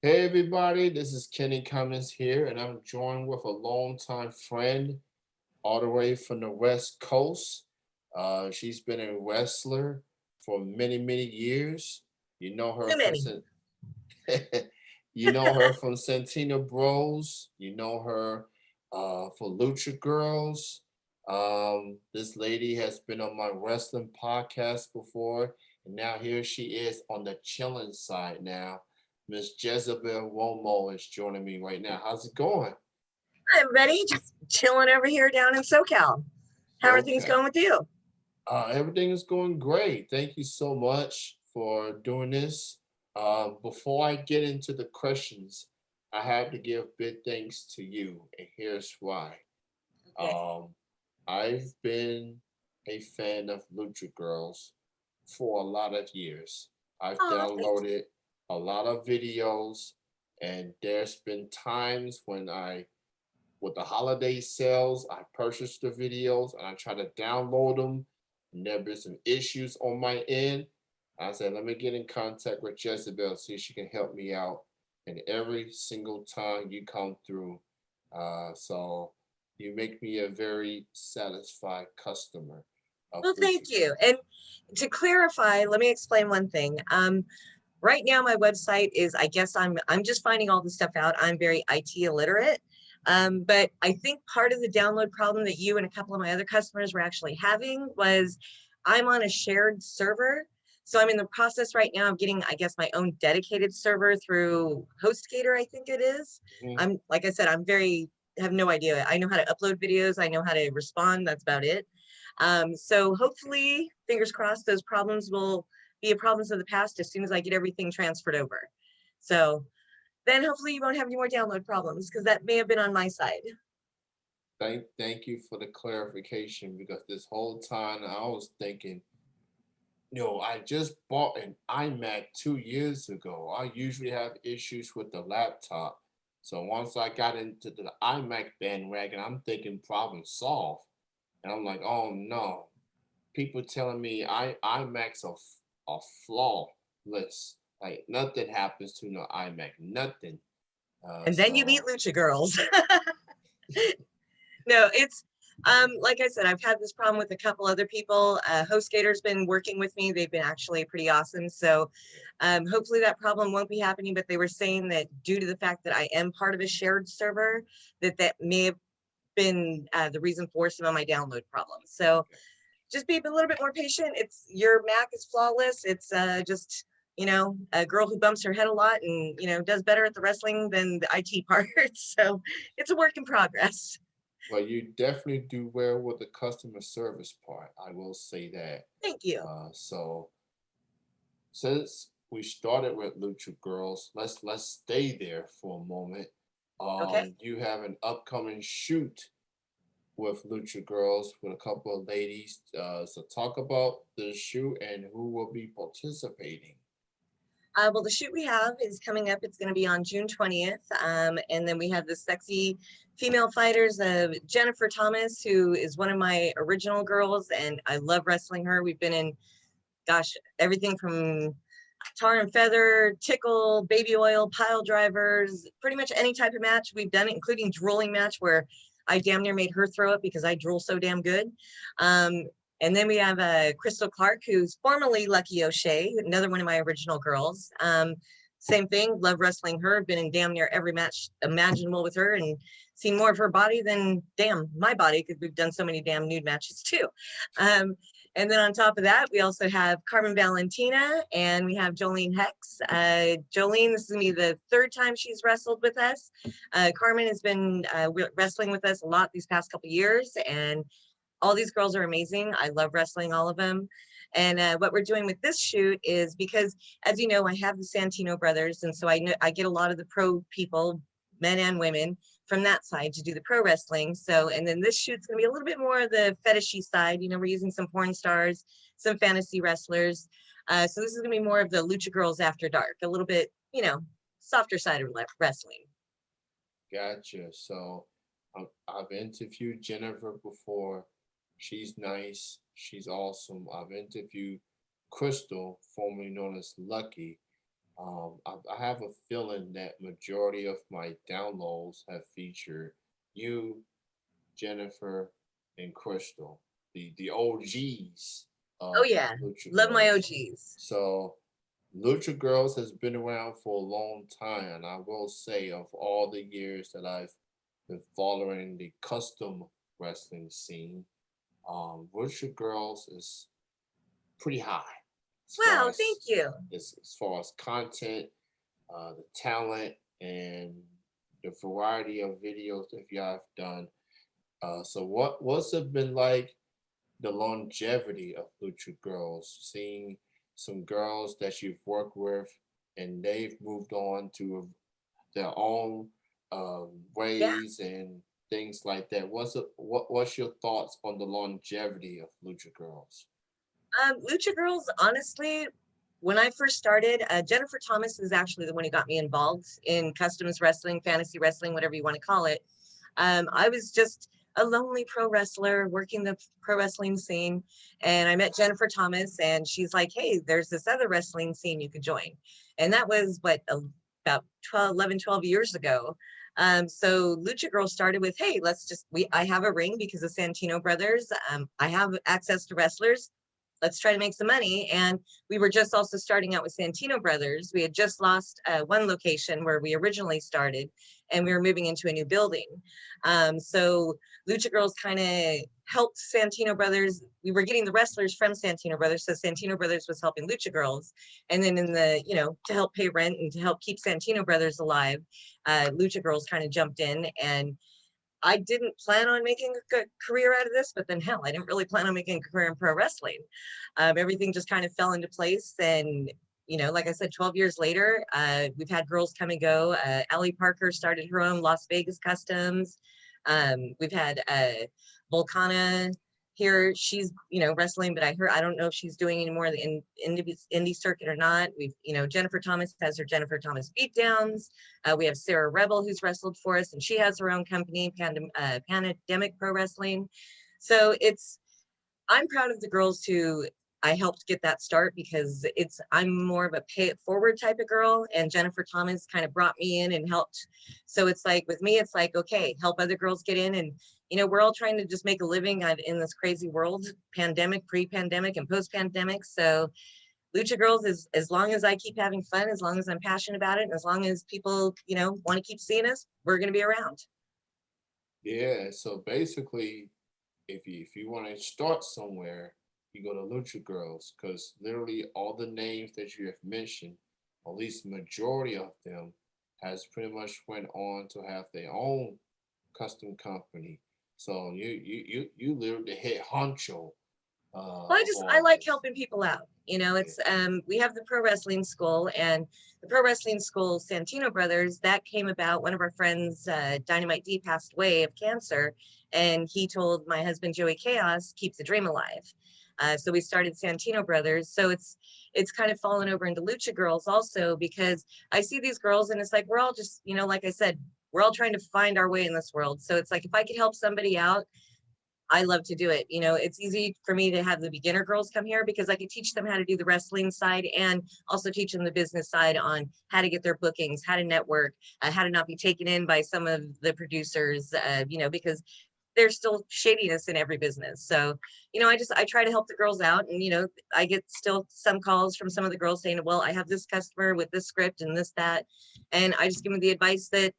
Hey everybody, this is Kenny Cummins here, and I'm joined with a longtime friend all the way from the West Coast. She's been a wrestler for many, many years. You know her Too from many. you know her from Santino Bros. You know her for Lucha Girls. This lady has been on my wrestling podcast before, and now here she is on the chilling side now. Miss Jezabel Romo is joining me right now. How's it going? Hi, everybody. Just chilling over here down in SoCal. How are things Okay. going with you? Everything is going great. Thank you so much for doing this. Before I get into the questions, I have to give big thanks to you, and here's why. Okay. Um, I've been a fan of Lucha Girls for a lot of years. I've Oh, thanks. downloaded a lot of videos, and there's been times when with the holiday sales, I purchased the videos and I try to download them, and there have been some issues on my end. I said, let me get in contact with Jezebel, see if she can help me out. And every single time you come through, so you make me a very satisfied customer of Well, Lucha thank you. Girls. And to clarify, let me explain one thing. Right now, my website is, I guess I'm just finding all this stuff out. I'm very IT illiterate. But I think part of the download problem that you and a couple of my other customers were actually having was I'm on a shared server. So I'm in the process right now of getting, I guess, my own dedicated server through HostGator, I think it is. Mhm. I'm, like I said, have no idea. I know how to upload videos. I know how to respond. That's about it. So hopefully, fingers crossed, those problems will be a problems of the past as soon as I get everything transferred over. So then hopefully you won't have any more download problems because that may have been on my side. Thank you for the clarification because this whole time I was thinking, I just bought an iMac 2 years ago. I usually have issues with the laptop. So once I got into the iMac bandwagon, I'm thinking problem solved. And I'm like, oh no. People telling me iMacs are flawless. Like nothing happens to no iMac. Nothing. And then you meet So Lucha Girls. No, it's like I said, I've had this problem with a couple other people. HostGator's been working with me. They've been actually pretty awesome. So hopefully that problem won't be happening. But they were saying that due to the fact that I am part of a shared server, that may have been the reason for some of my download problems. So just be a little bit more patient. It's your Mac is flawless. It's just a girl who bumps her head a lot and does better at the wrestling than the IT part. So it's a work in progress. well, you definitely do well with the customer service part. I will say that. Thank you. So since we started with Lucha Girls, let's stay there for a moment. Okay. You have an upcoming shoot with Lucha Girls with a couple of ladies. So talk about the shoot and who will be participating. Well, the shoot we have is coming up. It's going to be on June 20th. And then we have the sexy female fighters, Jennifer Thomas, who is one of my original girls, and I love wrestling her. We've been in, gosh, everything from tar and feather, tickle, baby oil, pile drivers, pretty much any type of match we've done it, including drooling match where I damn near made her throw up because I drool so damn good. Um, and then we have Crystal Clark, who's formerly Lucky O'Shea, another one of my original girls. Same thing, love wrestling her, been in damn near every match imaginable with her and seen more of her body than damn my body because we've done so many damn nude matches too. Um, and then on top of that, we also have Carmen Valentina and we have Jolene Hex. Jolene, this is going to be the third time she's wrestled with us. Carmen has been wrestling with us a lot these past couple years, and all these girls are amazing. I love wrestling all of them. And what we're doing with this shoot is because, as you know, I have the Santino brothers, and so I know I get a lot of the pro people, men and women, from that side to do the pro wrestling. So, and then this shoot's going to be a little bit more of the fetishy side. We're using some porn stars, some fantasy wrestlers. So this is going to be more of the Lucha Girls After Dark, a little bit, softer side of wrestling. Gotcha. So I've interviewed Jennifer before. She's nice. She's awesome. I've interviewed Crystal, formerly known as Lucky. I have a feeling that majority of my downloads have featured you, Jennifer, and Crystal, the OGs Oh of yeah, Lucha love my Girls. OGs. So Lucha Girls has been around for a long time, and I will say, of all the years that I've been following the custom wrestling scene, Lucha Girls is pretty high as far Wow, thank as you. as far as content, the talent, and the variety of videos that you have done. So what's it been like, the longevity of Lucha Girls, seeing some girls that you've worked with and they've moved on to their own Yeah. ways and things like that. What's your thoughts on the longevity of Lucha Girls? Lucha Girls, honestly, when I first started, Jennifer Thomas is actually the one who got me involved in customs wrestling, fantasy wrestling, whatever you want to call it. I was just a lonely pro wrestler working the pro wrestling scene. And I met Jennifer Thomas, and she's like, hey, there's this other wrestling scene you could join. And that was what, about 12, 11, 12 years ago. So Lucha Girl started with, hey, I have a ring because of Santino Brothers. I have access to wrestlers. Let's try to make some money. And we were just also starting out with Santino Brothers. We had just lost one location where we originally started, and we were moving into a new building. So Lucha Girls kind of helped Santino Brothers. We were getting the wrestlers from Santino Brothers, so Santino Brothers was helping Lucha Girls. And then to help pay rent and to help keep Santino Brothers alive, Lucha Girls kind of jumped in. And I didn't plan on making a career out of this, but then hell, I didn't really plan on making a career in pro wrestling. Everything just kind of fell into place. And, like I said, 12 years later, we've had girls come and go. Allie Parker started her own Las Vegas Customs. We've had Volcana here. She's, wrestling, but I don't know if she's doing any more in indie circuit or not. Jennifer Thomas has her Jennifer Thomas Beatdowns. We have Sarah Rebel, who's wrestled for us, and she has her own company, Pandemic Pro Wrestling. So I'm proud of the girls who I helped get that start, because I'm more of a pay it forward type of girl, and Jennifer Thomas kind of brought me in and helped. So it's like with me, it's like, okay, help other girls get in, and we're all trying to just make a living in this crazy world, pandemic, pre-pandemic, and post-pandemic. So Lucha Girls is, as long as I keep having fun, as long as I'm passionate about it, and as long as people, want to keep seeing us, we're going to be around. Yeah, so basically, if you want to start somewhere, you go to Lucha Girls, because literally all the names that you have mentioned, at least majority of them, has pretty much went on to have their own custom company. So you literally the head honcho Well, of I all like this. helping people out. Yeah. It's we have the pro wrestling school, and the pro wrestling school Santino Brothers, that came about. One of our friends, Dynamite D, passed away of cancer, and he told my husband Joey Chaos, keep the dream alive. So we started Santino Brothers. So it's kind of fallen over into Lucha Girls also, because I see these girls and it's like we're all just, like I said, we're all trying to find our way in this world. So it's like if I could help somebody out, I love to do it. It's easy for me to have the beginner girls come here because I could teach them how to do the wrestling side, and also teach them the business side on how to get their bookings, how to network, how to not be taken in by some of the producers, because there's still shadiness in every business. So, I try to help the girls out, and, I get still some calls from some of the girls saying, well, I have this customer with this script and this, that, and I just give them the advice that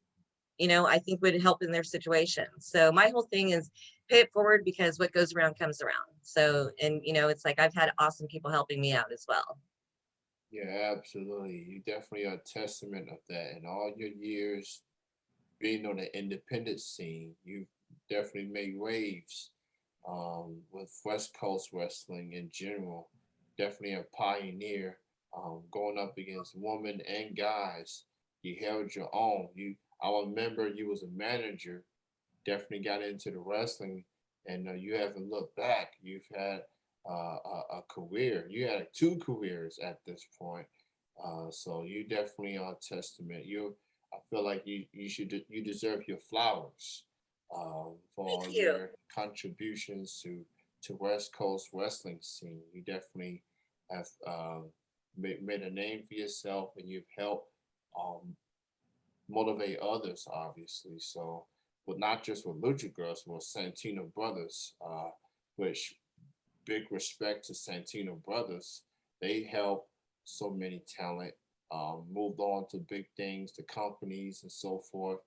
I think would help in their situation. So my whole thing is pay it forward, because what goes around comes around. So, and it's like I've had awesome people helping me out as well. Yeah, absolutely. You definitely are a testament of that. In all your years being on the independent scene, you've definitely made waves with West Coast wrestling in general. Definitely a pioneer, going up against women and guys. You held your own. I remember you was a manager. Definitely got into the wrestling, and you haven't looked back. You've had a career. You had two careers at this point. So you definitely are a testament. I feel like you deserve your flowers for Thank all you. your contributions to West Coast wrestling scene. You definitely have. made a name for yourself, and you've helped um, motivate others, obviously. So, but not just with Lucha Girls, but Santino Brothers, which big respect to Santino Brothers. They help so many talent, moved on to big things, to companies and so forth.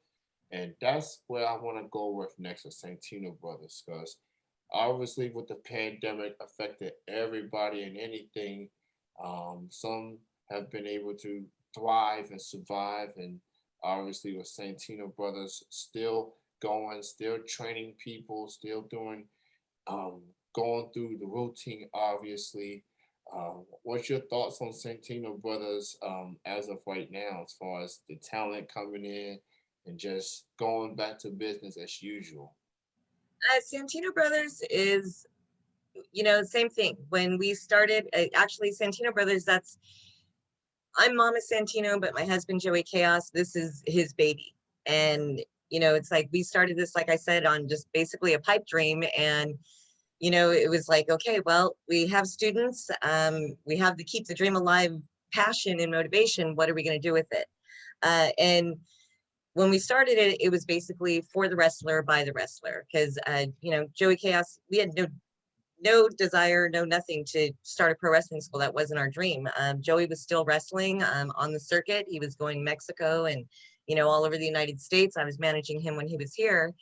And that's where I want to go with next with Santino Brothers, because obviously with the pandemic affected everybody and anything. Some have been able to thrive and survive, and obviously with Santino Brothers still going, still training people, still doing um, going through the routine, obviously. What's your thoughts on Santino Brothers as of right now, as far as the talent coming in and just going back to business as usual? Santino Brothers is, same thing. When we started, actually, Santino Brothers, I'm Mama Santino, but my husband, Joey Chaos, this is his baby. And, it's like we started this, like I said, on just basically a pipe dream. And, it was like, okay, well, we have students, we have the keep the dream alive passion and motivation. What are we going to do with it? And when we started it, it was basically for the wrestler, by the wrestler, because Joey Chaos, we had no desire, no nothing to start a pro wrestling school. That wasn't our dream. Joey was still wrestling on the circuit. He was going to Mexico and all over the United States. I was managing him when he was here.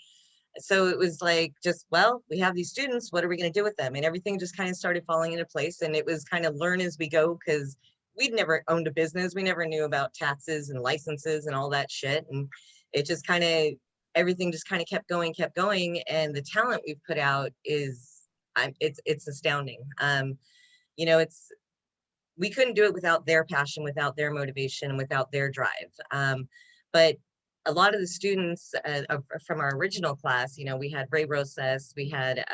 So it was like, just, well, we have these students, what are we going to do with them? And everything just kind of started falling into place. And it was kind of learn as we go, because we'd never owned a business. We never knew about taxes and licenses and all that shit. And it just kind of, everything just kind of kept going. And the talent we've put out is, it's astounding. It's, we couldn't do it without their passion, without their motivation, and without their drive. But a lot of the students from our original class, we had Ray Rosas, we had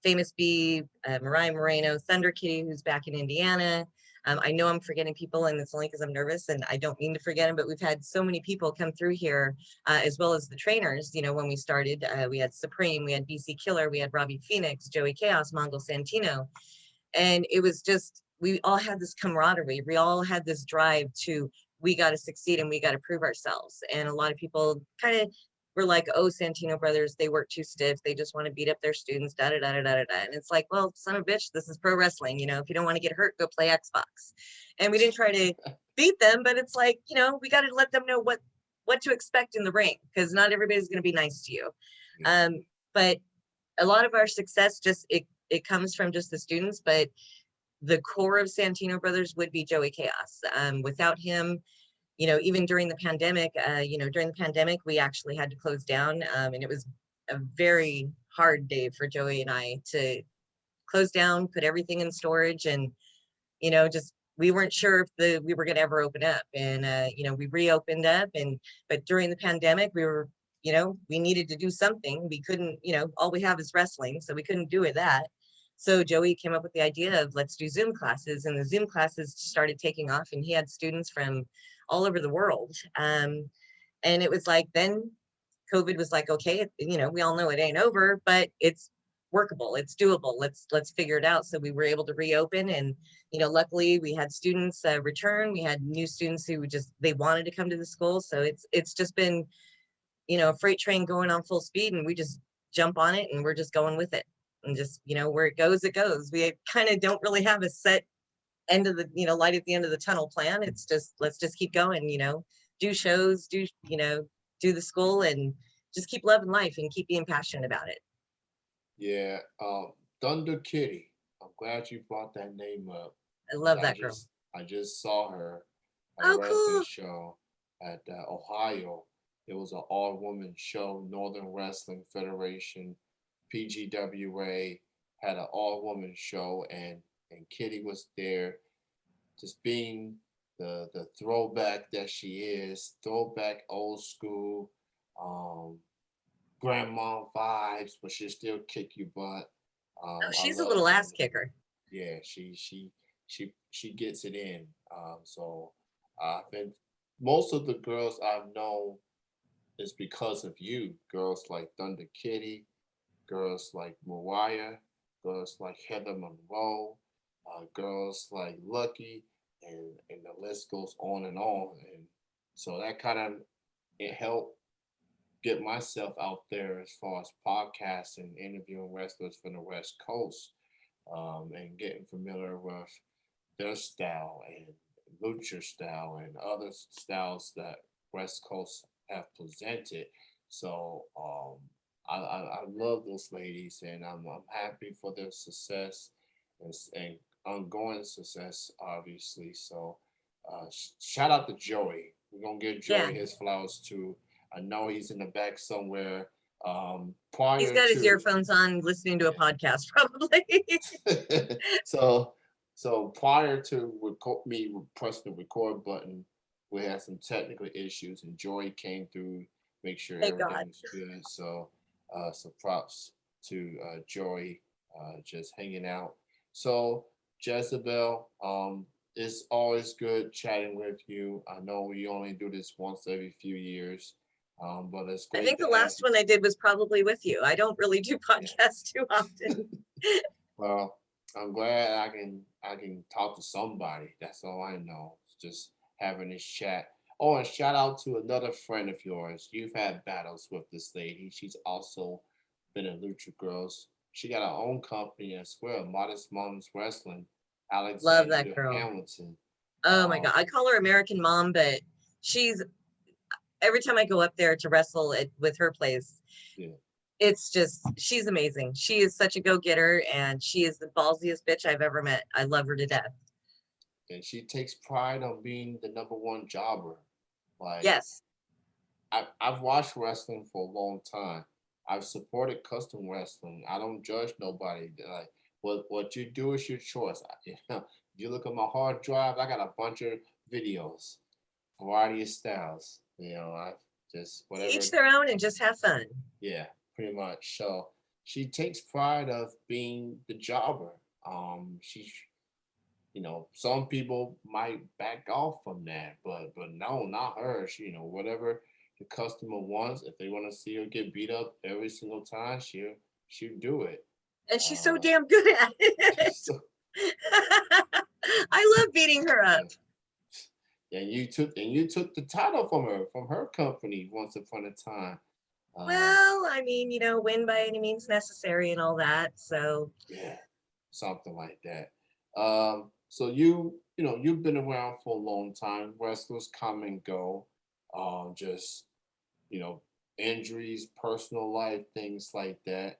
Famous B, Mariah Moreno, Thunder Kitty, who's back in Indiana. I know I'm forgetting people, and it's only because I'm nervous, and I don't mean to forget them, but we've had so many people come through here, as well as the trainers. When we started, we had Supreme, we had BC Killer, we had Robbie Phoenix, Joey Chaos, Mongo Santino. And it was just, we all had this camaraderie. We all had this drive to, we got to succeed and we got to prove ourselves. And a lot of people kind of were like, oh, Santino Brothers, they work too stiff. They just want to beat up their students, da da da da da da. And it's like, well, son of a bitch, this is pro wrestling. If you don't want to get hurt, go play Xbox. And we didn't try to beat them, but it's like, we got to let them know what to expect in the ring, because not everybody's going to be nice to you. Yeah. But a lot of our success just, it comes from just the students, but the core of Santino Brothers would be Joey Chaos. Without him, even during the pandemic, we actually had to close down. And it was a very hard day for Joey and I to close down, put everything in storage, and, just, we weren't sure if we were going to ever open up. And, we reopened up, but during the pandemic, we needed to do something. We couldn't, all we have is wrestling, so we couldn't do it that. So Joey came up with the idea of, let's do Zoom classes, and the Zoom classes started taking off, and he had students from all over the world. And it was like, then COVID was like, okay, we all know it ain't over, but it's workable, it's doable. Let's figure it out. So we were able to reopen, and luckily we had students return. We had new students who just, they wanted to come to the school. So it's just been, a freight train going on full speed, and we just jump on it and we're just going with it. And just, where it goes, it goes. We kind of don't really have a set end of the, light at the end of the tunnel plan. It's just, let's just keep going, do shows, do the school, and just keep loving life and keep being passionate about it. Yeah. Thunder Kitty. I'm glad you brought that name up, I because love that girl. I just saw her at a Oh, wrestling cool. show at Ohio. It was an all woman show. Northern Wrestling Federation, PGWA had an all woman show, and Kitty was there, just being the throwback that she is, throwback old school, um, grandma vibes, but she'll still kick your butt. Oh, I she's a love little ass Thunder. kicker. Yeah, she gets it in. So I think most of the girls I've known is because of you. Girls like Thunder Kitty, girls like Mariah, girls like Heather Monroe, girls like Lucky, and the list goes on and on. And so that kind of it helped get myself out there as far as podcasting, interviewing wrestlers from the West Coast, and getting familiar with their style and lucha style and other styles that West Coast have presented. So I love those ladies, and I'm happy for their success and ongoing success, obviously. So shout out to Joey. We're gonna give Yeah, Joey his flowers too. I know he's in the back somewhere. he's Prior got his to earphones on listening to a yeah. podcast probably. so so prior to me pressing the record button, we had some technical issues, and Joy came through, make sure Thank everything God. was good. So so props to Joy, just hanging out. So Jezebel, it's always good chatting with you. I know we only do this once every few years, but it's I great think to the have last you. one I did was probably with you. I don't really do Yeah. podcasts too often. Well, I'm glad I can talk to somebody. That's all I know. It's just having this chat. Oh, and shout out to another friend of yours. You've had battles with this lady. She's also been in Lucha Girls. She got her own company as well, Modest Moms Wrestling, Love that Alexandria girl. Hamilton. Oh my Um, God. I call her American Mom, but she's every time I go up there to wrestle it with her place, yeah, it's just she's amazing. She is such a go-getter and she is the ballsiest bitch I've ever met. I love her to death. and she takes pride on being the number one jobber. Like Yes. I've watched wrestling for a long time. I've supported custom wrestling. I don't judge nobody. Like what you do is your choice. You look at my hard drive. I got a bunch of videos, variety of styles. I just To each whatever. their own and just have fun. Yeah, pretty much. So she takes pride of being the jobber. She some people might back off from that, but no, not her. Whatever the customer wants, if they want to see her get beat up every single time, she'll do it. And she's so Uh, damn good at it. so I love beating her up. yeah, and you took the title from her company once upon a time. Um, Well, I mean, win by any means necessary and all that. So yeah, something like that. So you've been around for a long time. Wrestlers come and go. Just you know, injuries, personal life, things like that.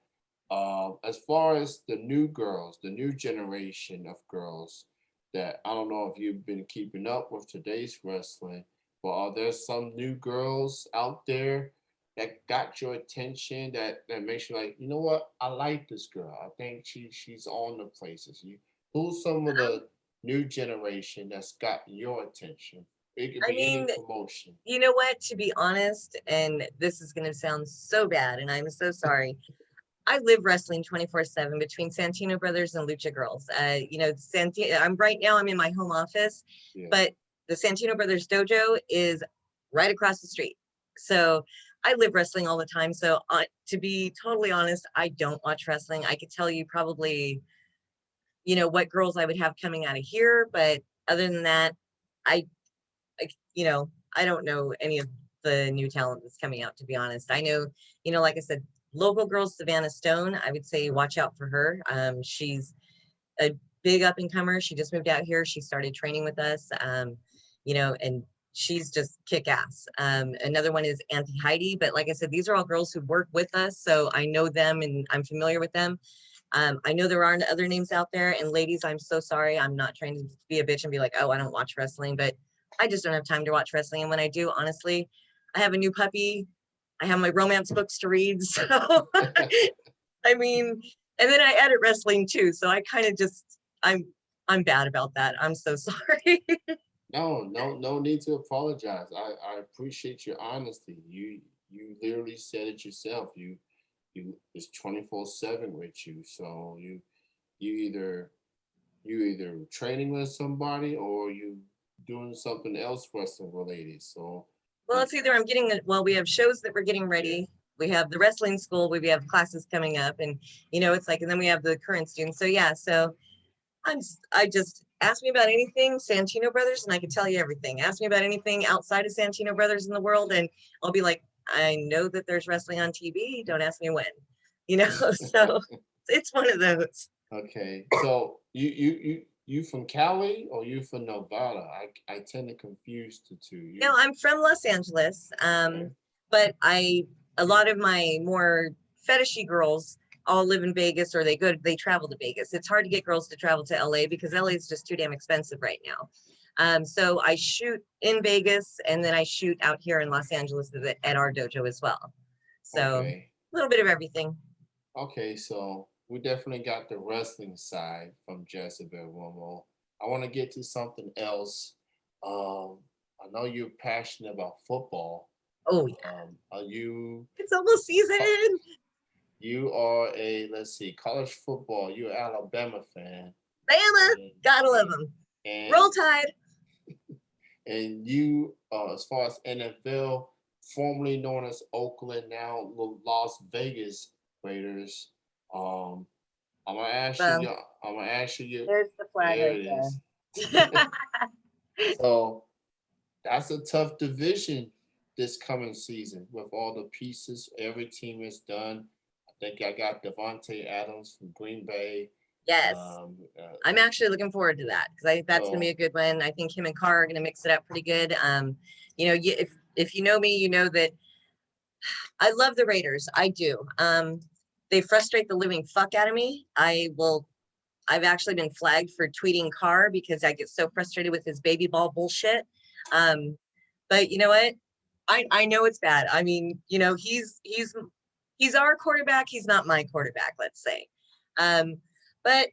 As far as the new girls, the new generation of girls, that I don't know if you've been keeping up with today's wrestling, but are there some new girls out there that got your attention that makes you like, you know what, I like this girl. I think she's on the places. Who's some of um, the new generation that's got your attention? It could I be any mean, promotion. you know what? To be honest, and this is going to sound so bad, and I'm so sorry. I live wrestling 24/7 between Santino Brothers and Lucha Girls. Santino. I'm right now. I'm in my home office, Yeah. but the Santino Brothers dojo is right across the street. So I live wrestling all the time. So to be totally honest, I don't watch wrestling. I could tell you probably, what girls I would have coming out of here, but other than that, I, I don't know any of the new talent that's coming out. To be honest, I know, like I said, local girl Savannah Stone. I would say watch out for her. She's a big up and comer. She just moved out here. She started training with us. And she's just kick ass. Another one is Auntie Heidi. But like I said, these are all girls who work with us, so I know them and I'm familiar with them. I know there aren't other names out there. And ladies, I'm so sorry. I'm not trying to be a bitch and be like, oh, I don't watch wrestling, but I just don't have time to watch wrestling. And when I do, honestly, I have a new puppy. I have my romance books to read. So, I mean, and then I edit wrestling too. So I kind of I'm bad about that. I'm so sorry. No, no, no need to apologize. I appreciate your honesty. You literally said it yourself. You it's 24/7 with you. So you either you either training with somebody or you doing something else wrestling related. So Well, you, it's either we have shows that we're getting yeah, ready. We have the wrestling school, we have classes coming up, and it's like, and then we have the current students. So yeah, so I just Ask me about anything Santino Brothers, and I can tell you everything. Ask me about anything outside of Santino Brothers in the world, and I'll be like, I know that there's wrestling on TV. Don't ask me when. So it's one of those. Okay, so you from Cali or you from Nevada? I tend to confuse the two. No, I'm from Los Angeles, Okay, but a lot of my more fetishy girls all live in Vegas or they travel to Vegas. It's hard to get girls to travel to LA because LA is just too damn expensive right now. So I shoot in Vegas and then I shoot out here in Los Angeles at our dojo as well. So a okay, little bit of everything. okay. So we definitely got the wrestling side from Jezabel Romo. I want to get to something else. Um, I know you're passionate about football. Oh yeah, Are you? it's almost season. You are a, let's see, college football. You're an Alabama fan, Bama, and gotta love and them. Roll and, Tide. and you, as far as NFL, formerly known as Oakland, now Las Vegas Raiders. Um, I'm gonna ask you. Well, I'm gonna ask you. there's the flag There right it is. there. So that's a tough division this coming season with all the pieces. Every team is done. I think I got Devontae Adams from Green Bay. Yes. Um, uh, I'm actually looking forward to that because I think that's going to be so a good one. I think him and Carr are going to mix it up pretty good. If you know me, you know that I love the Raiders. I do. They frustrate the living fuck out of me. I've actually been flagged for tweeting Carr because I get so frustrated with his baby ball bullshit. Um, but you know what? I know it's bad. I mean, he's our quarterback. He's not my quarterback, let's say. But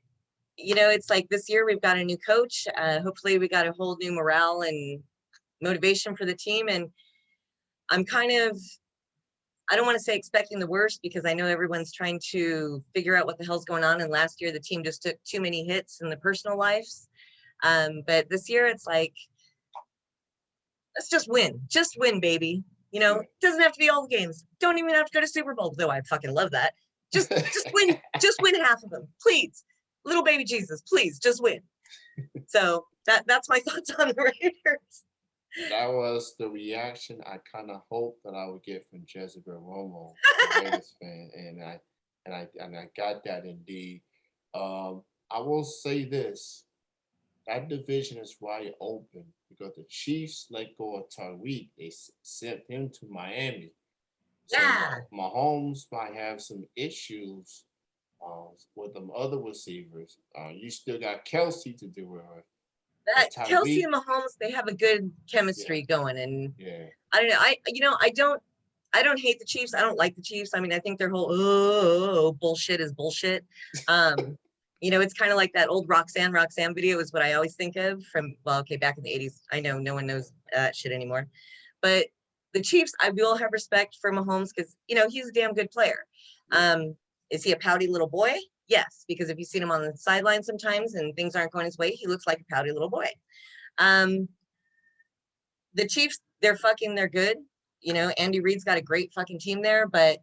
it's like this year we've got a new coach. Hopefully we got a whole new morale and motivation for the team. And I'm I don't want to say expecting the worst because I know everyone's trying to figure out what the hell's going on. And last year the team just took too many hits in the personal lives. But this year it's like, let's just win, baby. yeah. It doesn't have to be all the games. Don't even have to go to Super Bowl, though I fucking love that. Just win half of them, please. Little baby Jesus, please just win. So that's my thoughts on the Raiders. That was the reaction I kind of hoped that I would get from Jezebel Romo, a Raiders fan, and I got that indeed. I will say this: that division is wide open because the Chiefs let go of Tyreek. They sent him to Miami. So Yeah, Mahomes might have some issues with them other receivers. You still got Kelsey to do with. that But Kelsey Tyreek, and Mahomes, they have a good yeah, chemistry going, and yeah. I don't know. I don't hate the Chiefs. I don't like the Chiefs. I mean, I think their whole bullshit is bullshit. It's kind of like that old Roxanne video is what I always think of from, well, okay, back in the 80s. I know no one knows that shit anymore. But the Chiefs, I will have respect for Mahomes because, he's a damn good player. Yeah. Is he a pouty little boy? Yes, because if you see him on the sideline sometimes and things aren't going his way, he looks like a pouty little boy. Um, the Chiefs, they're good. Andy Reid's got a great fucking team there, but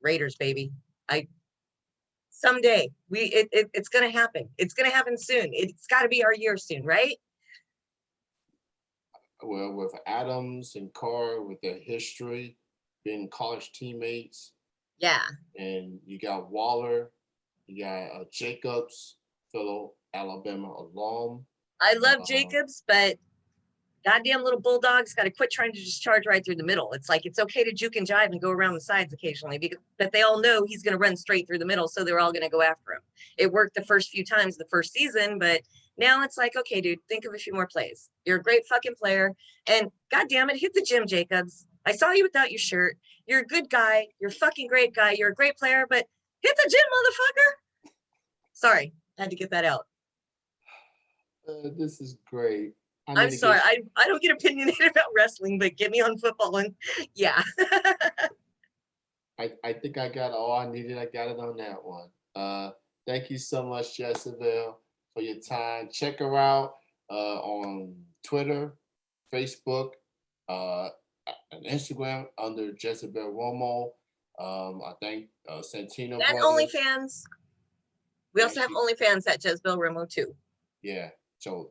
Raiders, baby. I Someday it's gonna happen. It's gonna happen soon. It's got to be our year soon, right? Well, with Adams and Carr, with their history, being college teammates, Yeah, and you got Waller, you got Jacobs, fellow Alabama alum. I love Um, Jacobs, but goddamn little bulldogs got to quit trying to just charge right through the middle. It's like it's okay to juke and jive and go around the sides occasionally, but they all know he's going to run straight through the middle, so they're all going to go after him. It worked the first few times the first season, but now it's like, okay, dude, think of a few more plays. You're a great fucking player, and goddamn it, hit the gym, Jacobs. I saw you without your shirt. You're a good guy. You're a fucking great guy. You're a great player, but hit the gym, motherfucker. Sorry, had to get that out. this is great. I need I'm to sorry. get. I don't get opinionated about wrestling, but get me on football and yeah. I think I got all I needed. I got it on that one. Thank you so much, Jezebel, for your time. Check her out on Twitter, Facebook, uh, and Instagram under Jezebel Romo. I think Santino And Brothers. OnlyFans. We Yeah, also have OnlyFans at Jezebel Romo too. yeah. So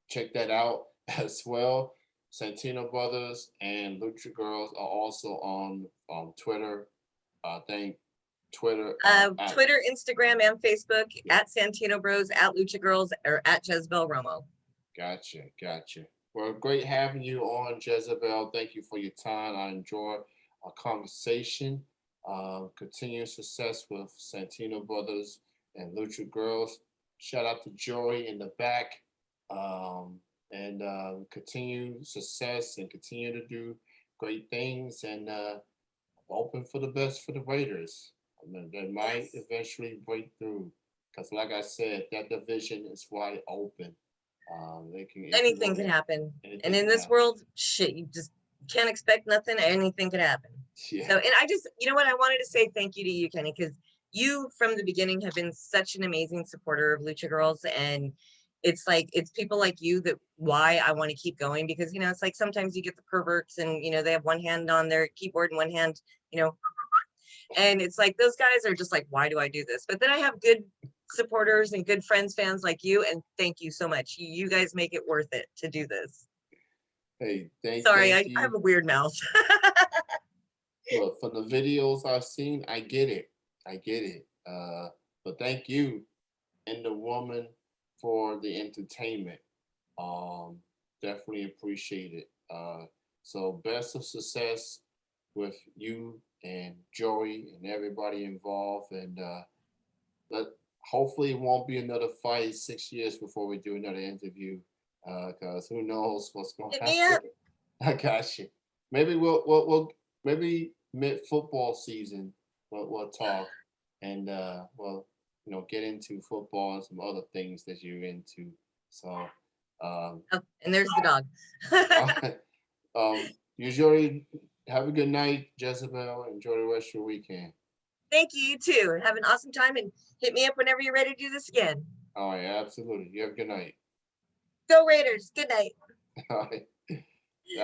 check that out as well. Santino Brothers and Lucha Girls are also on Twitter. I think Twitter at Twitter, Instagram, and Facebook at Santino Bros, at Lucha Girls, or at Jezabel Romo. Gotcha. Well, great having you on, Jezebel. Thank you for your time. I enjoy our conversation. Continued success with Santino Brothers and Lucha Girls. Shout out to Joey in the back. And continue success and continue to do great things and open for the best for the Raiders. I mean, they might Yes. eventually break through because, like I said, that division is wide open. They can if you Anything look could at happen. And anything in can this happen. world, shit, you just can't expect nothing. Anything could happen. Yeah, So, and I just, you know what, I wanted to say thank you to you, Kenny, because you from the beginning have been such an amazing supporter of Lucha Girls. And it's like, it's people like you that why I want to keep going, because, you know, it's like sometimes you get the perverts and, you know, they have one hand on their keyboard and one hand, you know, and it's like those guys are just like, why do I do this? But then I have good supporters and good friends, fans like you. And thank you so much. You guys make it worth it to do this. hey, Sorry, thank I have you. a weird mouth. Look, from the videos I've seen, I get it. But thank you and the woman for the entertainment. Um, Definitely appreciate it. So best of success with you and Joey and everybody involved, and let hopefully it won't be another fight 6 years before we do another interview. Because who knows what's going to Hit me happen. up. I got you. Maybe we'll maybe mid football season we'll talk and get into football and some other things that you're into. So Oh, and there's the dog. all right. Usually have a good night, Jezebel. Enjoy the rest of your weekend. Thank you, you too. Have an awesome time and hit me up whenever you're ready to do this again. All right, absolutely. You have a good night. Go Raiders. Good night. All right.